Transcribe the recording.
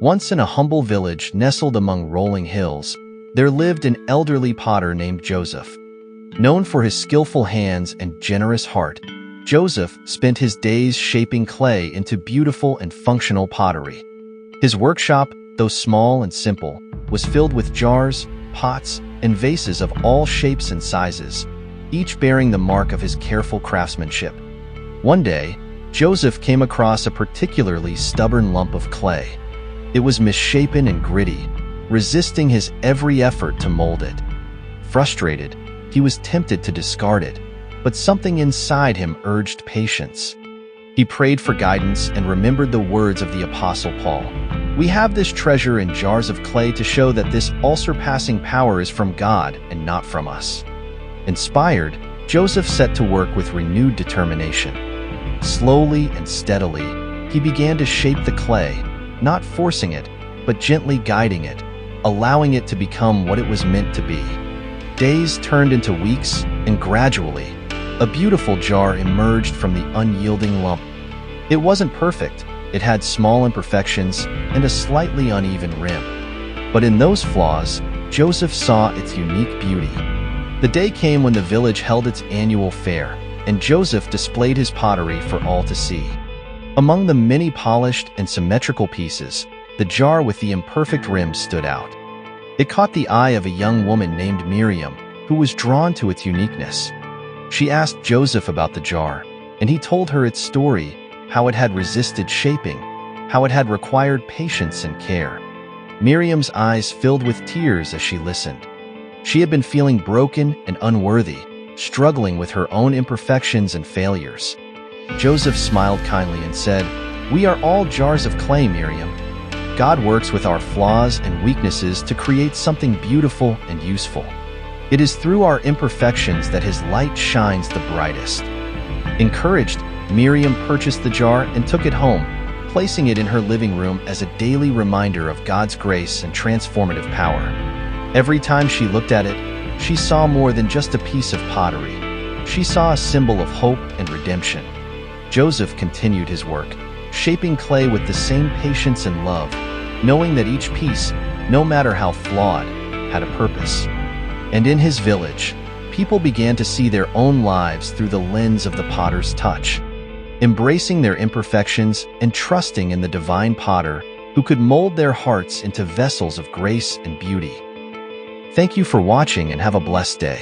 Once in a humble village nestled among rolling hills, there lived an elderly potter named Joseph. Known for his skillful hands and generous heart, Joseph spent his days shaping clay into beautiful and functional pottery. His workshop, though small and simple, was filled with jars, pots, and vases of all shapes and sizes, each bearing the mark of his careful craftsmanship. One day, Joseph came across a particularly stubborn lump of clay. It was misshapen and gritty, resisting his every effort to mold it. Frustrated, he was tempted to discard it, but something inside him urged patience. He prayed for guidance and remembered the words of the Apostle Paul. "We have this treasure in jars of clay to show that this all-surpassing power is from God and not from us." Inspired, Joseph set to work with renewed determination. Slowly and steadily, he began to shape the clay, not forcing it, but gently guiding it, allowing it to become what it was meant to be. Days turned into weeks, and gradually, a beautiful jar emerged from the unyielding lump. It wasn't perfect. It had small imperfections and a slightly uneven rim. But in those flaws, Joseph saw its unique beauty. The day came when the village held its annual fair, and Joseph displayed his pottery for all to see. Among the many polished and symmetrical pieces, the jar with the imperfect rim stood out. It caught the eye of a young woman named Miriam, who was drawn to its uniqueness. She asked Joseph about the jar, and he told her its story, how it had resisted shaping, how it had required patience and care. Miriam's eyes filled with tears as she listened. She had been feeling broken and unworthy, struggling with her own imperfections and failures. Joseph smiled kindly and said, "We are all jars of clay, Miriam. God works with our flaws and weaknesses to create something beautiful and useful. It is through our imperfections that His light shines the brightest." Encouraged, Miriam purchased the jar and took it home, placing it in her living room as a daily reminder of God's grace and transformative power. Every time she looked at it, she saw more than just a piece of pottery. She saw a symbol of hope and redemption. Joseph continued his work, shaping clay with the same patience and love, knowing that each piece, no matter how flawed, had a purpose. And in his village, people began to see their own lives through the lens of the potter's touch, embracing their imperfections and trusting in the divine potter who could mold their hearts into vessels of grace and beauty. Thank you for watching and have a blessed day.